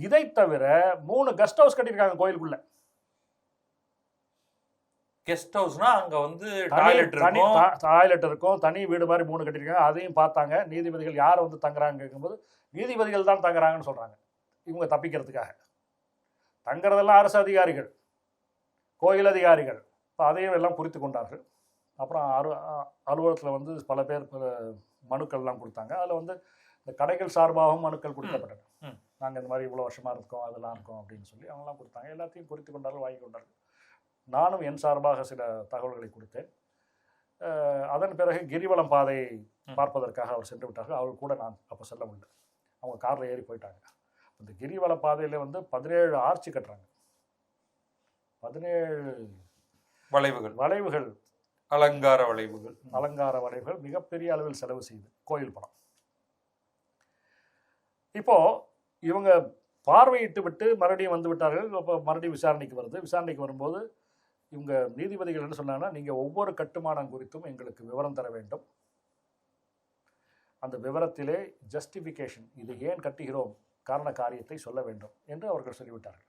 இதை தவிர 3 guest house கட்டியிருக்காங்க கோயிலுக்குள்ள. கெஸ்ட் ஹவுஸ்னா அங்க வந்து டாய்லெட் இருக்கும், தனி வீடு மாதிரி 3 கட்டியிருக்காங்க. அதையும் பார்த்தாங்க. நீதிபதிகள் யார் வந்து தங்குறாங்க கேட்கும்போது நீதிபதிகள் தான் தங்குறாங்கன்னு சொல்றாங்க. இவங்க தப்பிக்கிறதுக்காக. தங்குறதெல்லாம் அரசு அதிகாரிகள், கோயில் அதிகாரிகள். இப்போ அதையும் எல்லாம் குறித்து கொண்டார்கள். அப்புறம் அலுவலகத்தில் வந்து பல பேர் மனுக்கள்லாம் கொடுத்தாங்க. அதில் வந்து இந்த கடைகள் சார்பாகவும் மனுக்கள் கொடுக்கப்பட்டன. நாங்கள் இந்த மாதிரி இவ்வளோ வருஷமாக இருக்கோம், அதெல்லாம் இருக்கோம் அப்படின்னு சொல்லி அவங்களாம் கொடுத்தாங்க. எல்லாத்தையும் குறித்து கொண்டார்கள், வாங்கி கொண்டார்கள். நானும் என் சார்பாக சில தகவல்களை கொடுத்தேன். அதன் பிறகு கிரிவலம் பாதை பார்ப்பதற்காக அவர் சென்று விட்டார்கள். அவர் கூட நான் அப்போ செல்ல முடியல. அவங்க காரில் ஏறி போயிட்டாங்க. இந்த கிரிவல பாதையில் வந்து 17 ஆர்ச்சி கட்டுறாங்க. 17 வளைவுகள், அலங்கார வளைவுகள் மிகப்பெரிய அளவில் செலவு செய்யுது கோயில் பணம். இப்போ இவங்க பார்வையிட்டு விட்டு மறுபடியும் வந்து விட்டார்கள். இப்போ மறுபடியும் விசாரணைக்கு வரும்போது இவங்க நீதிபதிகள் என்ன சொன்னாங்கன்னா, நீங்கள் ஒவ்வொரு கட்டுமானம் குறித்தும் எங்களுக்கு விவரம் தர வேண்டும். அந்த விவரத்திலே ஜஸ்டிஃபிகேஷன், இது ஏன் கட்டுகிறோம், காரண காரியத்தை சொல்ல வேண்டும் என்று அவர்கள் சொல்லிவிட்டார்கள்.